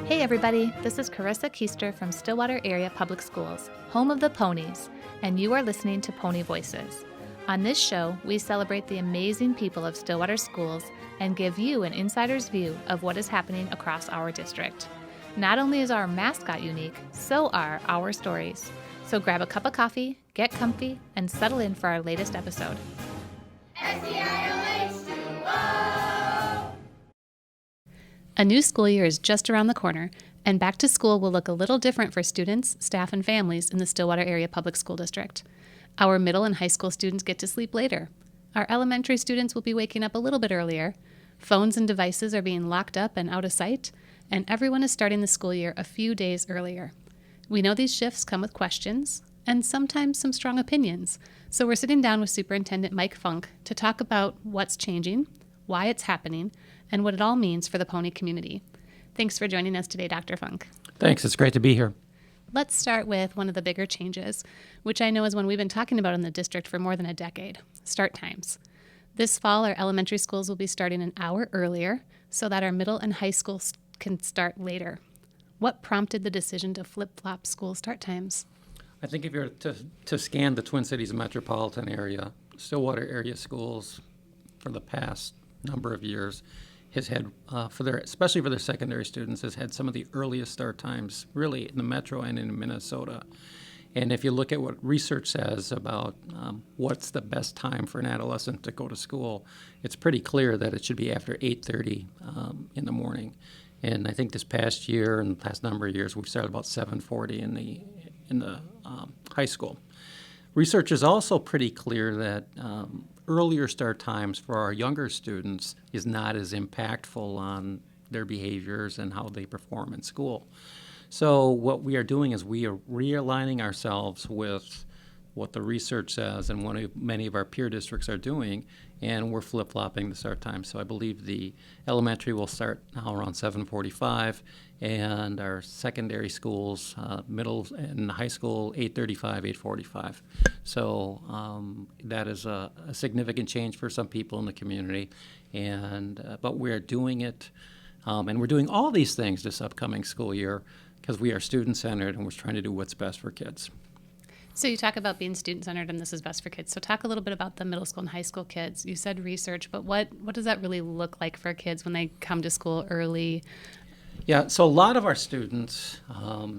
Hey everybody, this is Carissa Keister from Stillwater Area Public Schools, home of the ponies, and you are listening to Pony Voices. On this show, we celebrate the amazing people of Stillwater Schools and give you an insider's view of what is happening across our district. Not only is our mascot unique, so are our stories. So grab a cup of coffee, get comfy, and settle in for our latest episode. A new school year is just around the corner, and back to school will look a little different for students, staff, and families in the Stillwater Area Public School District. Our middle and high school students get to sleep later. Our elementary students will be waking up a little bit earlier. Phones and devices are being locked up and out of sight, and everyone is starting the school year a few days earlier. We know these shifts come with questions and sometimes some strong opinions, so we're sitting down with Superintendent Mike Funk to talk about what's changing, why it's happening, and what it all means for the pony community. Thanks for joining us today, Dr. Funk. Thanks. It's great to be here. Let's start with one of the bigger changes, which I know is one we've been talking about in the district for more than a decade, start times. This fall, our elementary schools will be starting an hour earlier so that our middle and high schools can start later. What prompted the decision to flip-flop school start times? I think if you're to scan the Twin Cities metropolitan area, Stillwater area schools for the past number of years has had, especially for their secondary students, has had some of the earliest start times really in the metro and in Minnesota. And if you look at what research says about what's the best time for an adolescent to go to school, it's pretty clear that it should be after 8:30 in the morning. And I think this past year and the past number of years, we've started about 7:40 in the high school. Research is also pretty clear that earlier start times for our younger students is not as impactful on their behaviors and how they perform in school. So what we are doing is we are realigning ourselves with what the research says and what many of our peer districts are doing, and we're flip-flopping the start time. So I believe the elementary will start now around 7:45, and our secondary schools, middle and high school, 8:35, 8:45. So that is a significant change for some people in the community, and but we're doing it, and we're doing all these things this upcoming school year because we are student-centered and we're trying to do what's best for kids. So you talk about being student-centered and this is best for kids. So talk a little bit about the middle school and high school kids. You said research, but what does that really look like for kids when they come to school early? Yeah, so a lot of our students,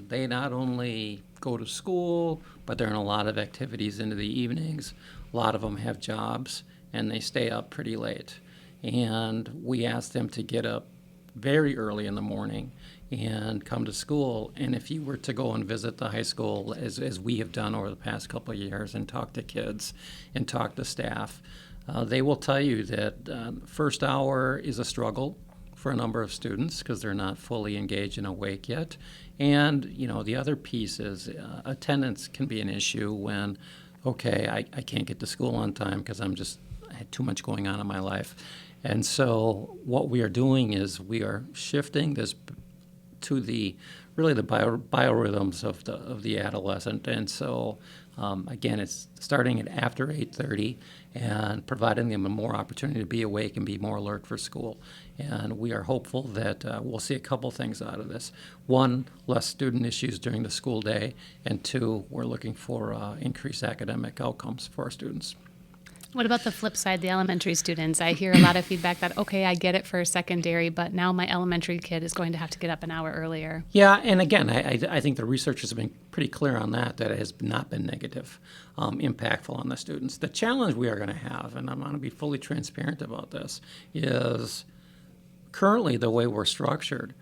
they not only go to school, but they're in a lot of activities into the evenings. A lot of them have jobs, and they stay up pretty late. And we ask them to get up very early in the morning and come to school. And if you were to go and visit the high school, as we have done over the past couple of years, and talk to kids and talk to staff, they will tell you that first hour is a struggle for a number of students because they're not fully engaged and awake yet. And, the other piece is attendance can be an issue when, I can't get to school on time because I had too much going on in my life. And so what we are doing is we are shifting this to the biorhythms of the adolescent. And so, again, it's starting at after 8:30 and providing them a more opportunity to be awake and be more alert for school. And we are hopeful that we'll see a couple things out of this. One, less student issues during the school day. And two, we're looking for increased academic outcomes for our students. What about the flip side, the elementary students? I hear a lot of feedback that, I get it for secondary, but now my elementary kid is going to have to get up an hour earlier. Yeah, and again, I think the research has been pretty clear on that it has not been negative, impactful on the students. The challenge we are going to have, and I'm going to be fully transparent about this, is currently the way we're structured,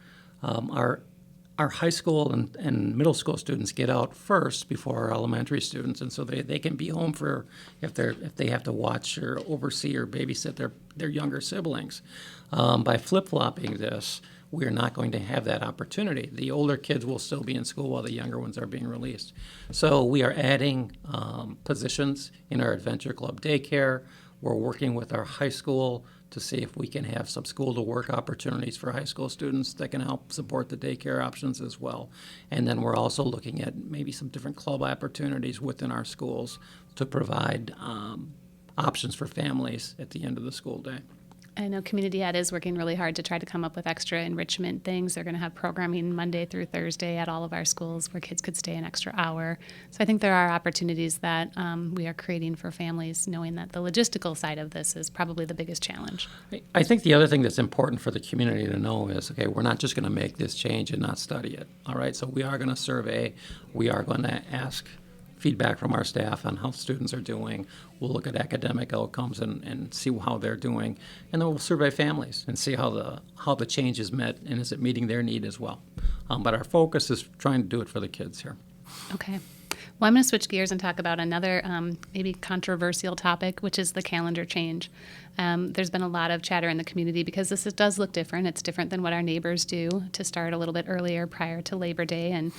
our high school and middle school students get out first before our elementary students, and so they can be home for if they have to watch or oversee or babysit their younger siblings. By flip-flopping this, we are not going to have that opportunity. The older kids will still be in school while the younger ones are being released. So we are adding positions in our Adventure Club daycare. We're working with our high school to see if we can have some school-to-work opportunities for high school students that can help support the daycare options as well. And then we're also looking at maybe some different club opportunities within our schools to provide options for families at the end of the school day. I know Community Ed is working really hard to try to come up with extra enrichment things. They're going to have programming Monday through Thursday at all of our schools where kids could stay an extra hour. So I think there are opportunities that we are creating for families, knowing that the logistical side of this is probably the biggest challenge. I think the other thing that's important for the community to know is, okay, we're not just going to make this change and not study it, all right? So we are going to survey. We are going to ask feedback from our staff on how students are doing. We'll look at academic outcomes and see how they're doing. And then we'll survey families and see how the change is met and is it meeting their need as well. But our focus is trying to do it for the kids here. Okay. Well, I'm going to switch gears and talk about another maybe controversial topic, which is the calendar change. There's been a lot of chatter in the community because does look different. It's different than what our neighbors do to start a little bit earlier prior to Labor Day. And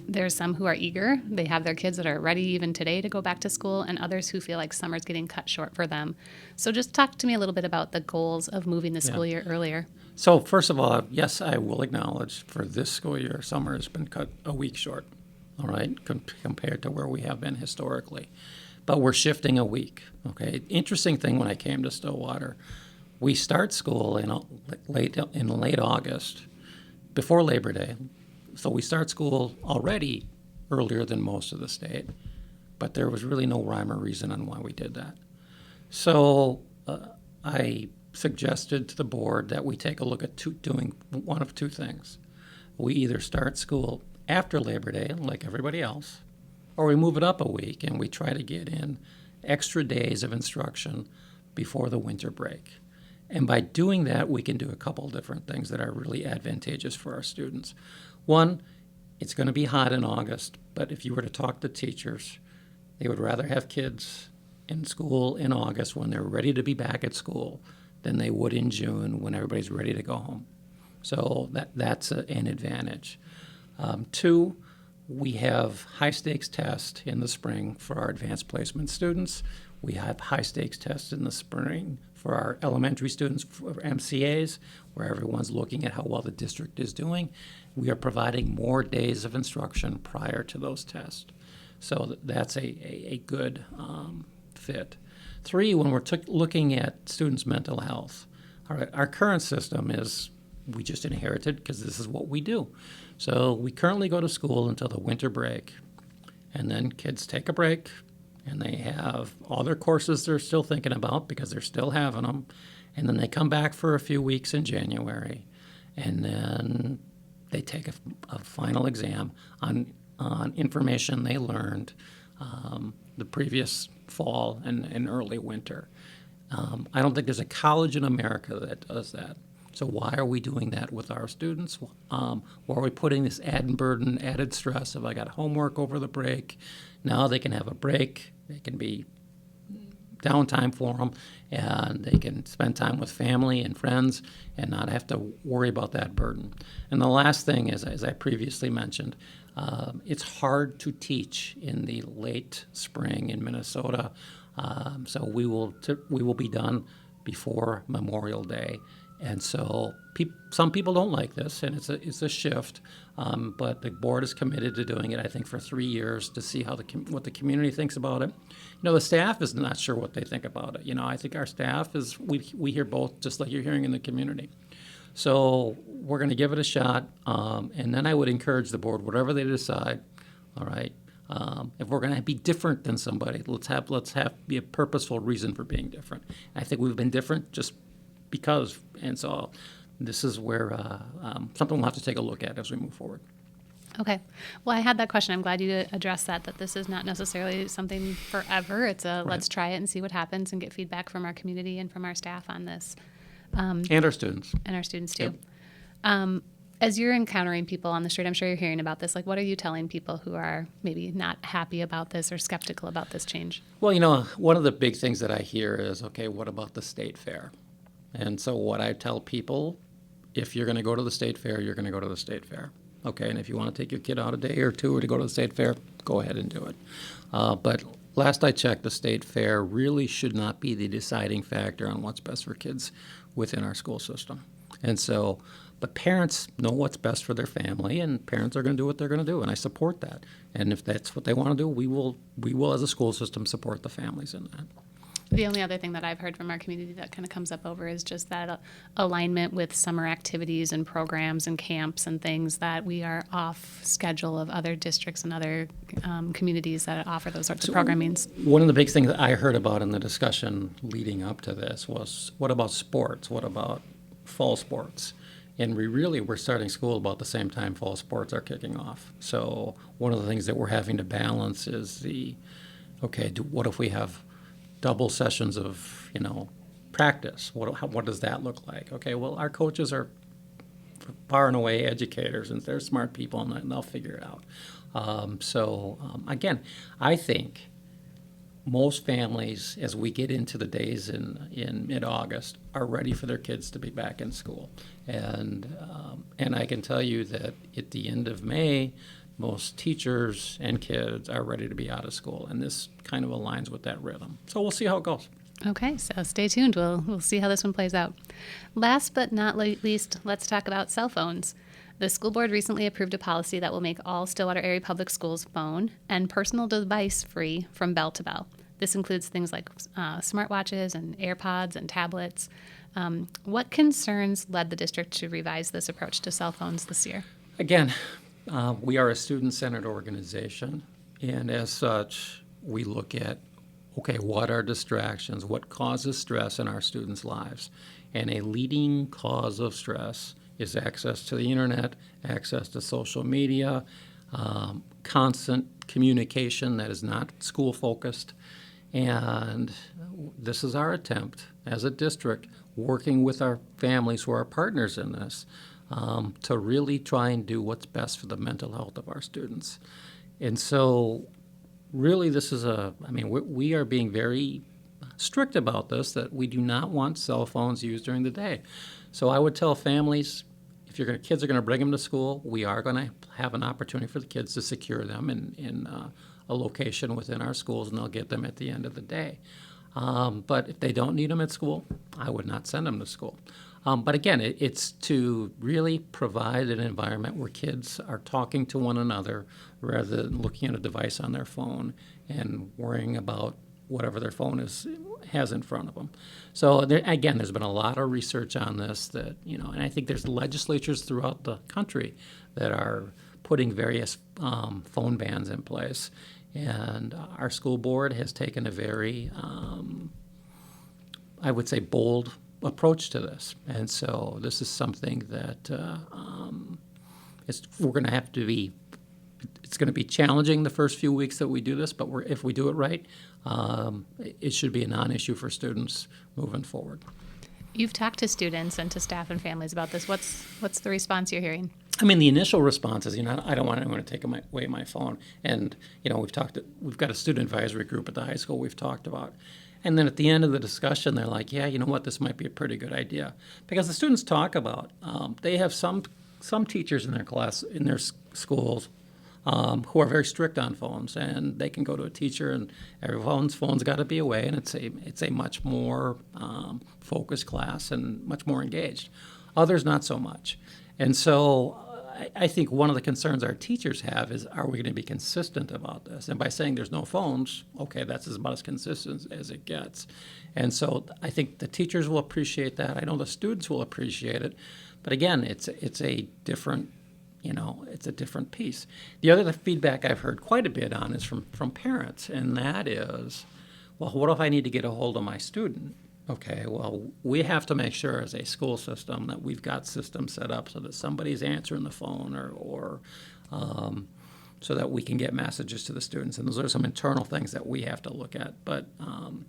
there's some who are eager. They have their kids that are ready even today to go back to school, and others who feel like summer's getting cut short for them. So just talk to me a little bit about the goals of moving the school year earlier. So first of all, yes, I will acknowledge for this school year, summer has been cut a week short. All right, compared to where we have been historically. But we're shifting a week, okay? Interesting thing when I came to Stillwater, we start school in late August, before Labor Day. So we start school already earlier than most of the state, but there was really no rhyme or reason on why we did that. So I suggested to the board that we take a look at doing one of two things. We either start school after Labor Day, like everybody else, or we move it up a week and we try to get in extra days of instruction before the winter break. And by doing that, we can do a couple of different things that are really advantageous for our students. One, it's going to be hot in August, but if you were to talk to teachers, they would rather have kids in school in August when they're ready to be back at school than they would in June when everybody's ready to go home. So that's an advantage. Two, we have high-stakes tests in the spring for our advanced placement students. We have high-stakes tests in the spring for our elementary students, for MCAs, where everyone's looking at how well the district is doing. We are providing more days of instruction prior to those tests. So that's a good fit. Three, when we're looking at students' mental health, all right, our current system is we just inherited because this is what we do. So we currently go to school until the winter break, and then kids take a break, and they have all their courses they're still thinking about because they're still having them, and then they come back for a few weeks in January, and then they take a final exam on information they learned the previous fall and early winter. I don't think there's a college in America that does that. So why are we doing that with our students? Why are we putting this added burden, added stress of I got homework over the break? Now they can have a break. They can be downtime for them, and they can spend time with family and friends and not have to worry about that burden. And the last thing is, as I previously mentioned, it's hard to teach in the late spring in Minnesota. So we will be done before Memorial Day. And so some people don't like this, and it's a shift, but the board is committed to doing it, I think, for 3 years to see how what the community thinks about it. The staff is not sure what they think about it. I think our staff we hear both, just like you're hearing in the community. So we're going to give it a shot, and then I would encourage the board, whatever they decide, all right, if we're going to be different than somebody, let's have be a purposeful reason for being different. I think we've been different just because, and so this is where something we'll have to take a look at as we move forward. Okay. Well, I had that question. I'm glad you addressed that this is not necessarily something forever. It's let's try it and see what happens and get feedback from our community and from our staff on this. And our students. And our students, too. Yep. As you're encountering people on the street, I'm sure you're hearing about this. What are you telling people who are maybe not happy about this or skeptical about this change? Well, one of the big things that I hear is, okay, what about the state fair? And so what I tell people, if you're going to go to the state fair, you're going to go to the state fair. Okay, and if you want to take your kid out a day or two to go to the state fair, go ahead and do it. But last I checked, the state fair really should not be the deciding factor on what's best for kids within our school system. And so, but parents know what's best for their family, and parents are going to do what they're going to do, and I support that. And if that's what they want to do, we will as a school system support the families in that. The only other thing that I've heard from our community that kind of comes up over is just that alignment with summer activities and programs and camps and things that we are off schedule of other districts and other communities that offer those sorts of programmings. One of the big things that I heard about in the discussion leading up to this was, what about sports? What about fall sports? And we're starting school about the same time fall sports are kicking off. So one of the things that we're having to balance is what if we have double sessions of, practice? What does that look like? Okay, well, our coaches are far and away educators, and they're smart people, and they'll figure it out. Again, I think most families, as we get into the days in mid-August, are ready for their kids to be back in school. And I can tell you that at the end of May, most teachers and kids are ready to be out of school, and this kind of aligns with that rhythm. So we'll see how it goes. Okay, so stay tuned. We'll see how this one plays out. Last but not least, let's talk about cell phones. The school board recently approved a policy that will make all Stillwater Area Public Schools phone and personal device free from bell to bell. This includes things like smartwatches and AirPods and tablets. What concerns led the district to revise this approach to cell phones this year? Again, we are a student-centered organization, and as such, we look at, what are distractions? What causes stress in our students' lives? And a leading cause of stress is access to the internet, access to social media, constant communication that is not school-focused. And this is our attempt as a district, working with our families who are partners in this, to really try and do what's best for the mental health of our students. And so really this is we are being very strict about this, that we do not want cell phones used during the day. So I would tell families, if kids are going to bring them to school, we are going to have an opportunity for the kids to secure them in a location within our schools, and they'll get them at the end of the day. But if they don't need them at school, I would not send them to school. But again, it's to really provide an environment where kids are talking to one another rather than looking at a device on their phone and worrying about whatever their phone has in front of them. So there's been a lot of research on this that, and I think there's legislatures throughout the country that are putting various phone bans in place. And our school board has taken a very, I would say, bold approach to this. And so this is something that we're going to have to be, it's going to be challenging the first few weeks that we do this, but if we do it right, it should be a non-issue for students moving forward. You've talked to students and to staff and families about this. What's the response you're hearing? The initial response is, I don't want anyone to take away my phone. And, we've got a student advisory group at the high school we've talked about. And then at the end of the discussion, they're like, yeah, you know what, this might be a pretty good idea. Because the students talk about, they have some teachers in their class, in their schools, who are very strict on phones, and they can go to a teacher and everyone's phone's got to be away, and it's a much more focused class and much more engaged. Others, not so much. And so I think one of the concerns our teachers have is, are we going to be consistent about this? And by saying there's no phones, that's about as consistent as it gets. And so I think the teachers will appreciate that. I know the students will appreciate it. But again, it's a different, it's a different piece. The other feedback I've heard quite a bit on is from parents, and that is, well, what if I need to get a hold of my student? Okay, well, we have to make sure as a school system that we've got systems set up so that somebody's answering the phone or so that we can get messages to the students. And those are some internal things that we have to look at. But, I'm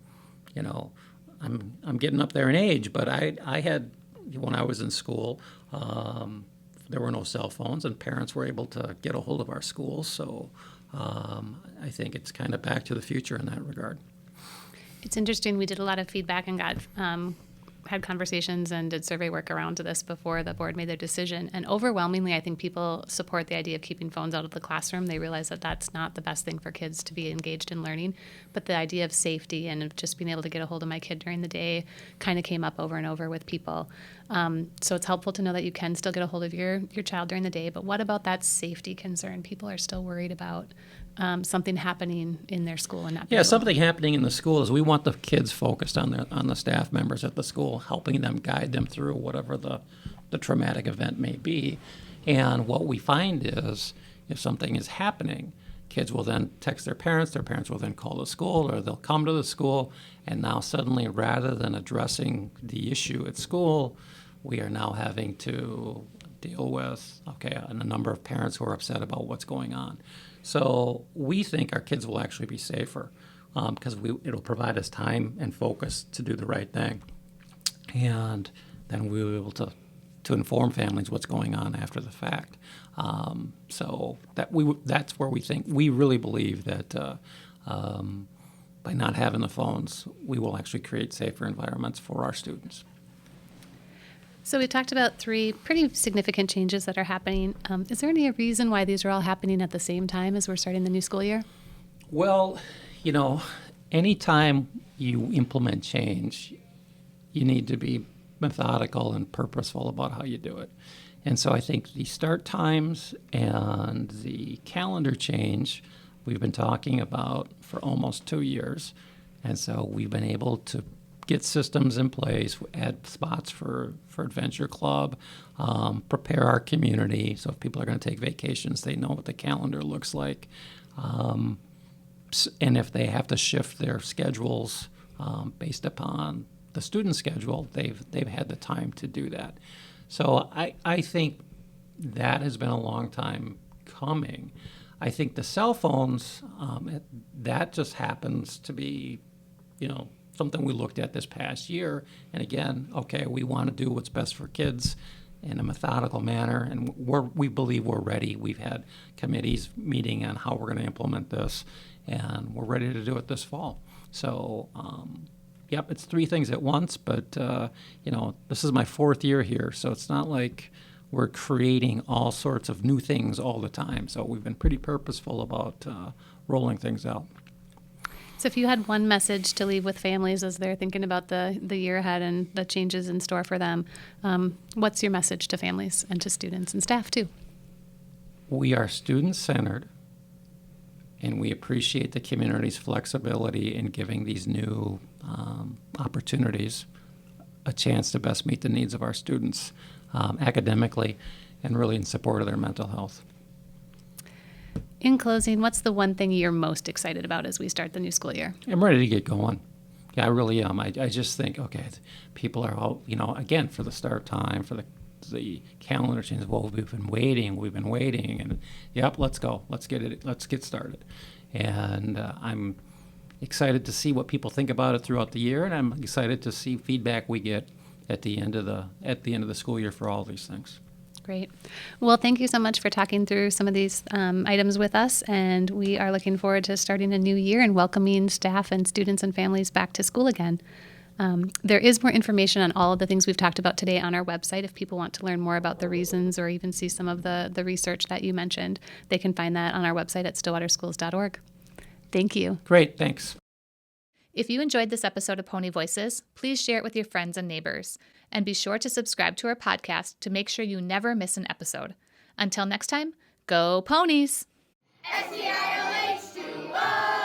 getting up there in age, but I had, when I was in school, there were no cell phones, and parents were able to get a hold of our schools. So I think it's kind of back to the future in that regard. It's interesting. We did a lot of feedback and had conversations and did survey work around to this before the board made their decision. And overwhelmingly, I think people support the idea of keeping phones out of the classroom. They realize that that's not the best thing for kids to be engaged in learning. But the idea of safety and of just being able to get a hold of my kid during the day kind of came up over and over with people. So it's helpful to know that you can still get a hold of your child during the day. But what about that safety concern? People are still worried about something happening in their school and not being Yeah, able- something happening in the school is we want the kids focused on the staff members at the school, helping them, guide them through whatever the traumatic event may be. And what we find is if something is happening, kids will then text their parents will then call the school, or they'll come to the school, and now suddenly, rather than addressing the issue at school, we are now having to deal with, a number of parents who are upset about what's going on. So we think our kids will actually be safer because it'll provide us time and focus to do the right thing. And then we'll be able to inform families what's going on after the fact. So that's where we really believe that by not having the phones, we will actually create safer environments for our students. So we talked about 3 pretty significant changes that are happening. Is there any reason why these are all happening at the same time as we're starting the new school year? Well, anytime you implement change, you need to be methodical and purposeful about how you do it. And so I think the start times and the calendar change we've been talking about for almost 2 years. And so we've been able to get systems in place, add spots for Adventure Club, prepare our community. So if people are going to take vacations, they know what the calendar looks like. And if they have to shift their schedules based upon the student schedule, they've had the time to do that. So I think that has been a long time coming. I think the cell phones, that just happens to be, something we looked at this past year. And again, we want to do what's best for kids in a methodical manner, and we believe we're ready. We've had committees meeting on how we're going to implement this, and we're ready to do it this fall. So, it's 3 things at once, but, this is my 4th year here, so it's not like we're creating all sorts of new things all the time. So we've been pretty purposeful about rolling things out. So if you had one message to leave with families as they're thinking about the year ahead and the changes in store for them, what's your message to families and to students and staff too? We are student-centered, and we appreciate the community's flexibility in giving these new opportunities a chance to best meet the needs of our students academically and really in support of their mental health. In closing, what's the one thing you're most excited about as we start the new school year? I'm ready to get going. Yeah, I really am. I just think, people are all, again, for the start time, for the calendar change. Well, we've been waiting, and let's go. Let's get started. And I'm excited to see what people think about it throughout the year, and I'm excited to see feedback we get at the end of the school year for all these things. Great. Well, thank you so much for talking through some of these items with us, and we are looking forward to starting a new year and welcoming staff and students and families back to school again. There is more information on all of the things we've talked about today on our website. If people want to learn more about the reasons or even see some of the research that you mentioned, they can find that on our website at stillwaterschools.org. Thank you. Great, thanks. If you enjoyed this episode of Pony Voices, please share it with your friends and neighbors. And be sure to subscribe to our podcast to make sure you never miss an episode. Until next time, go Ponies! STIOH2O!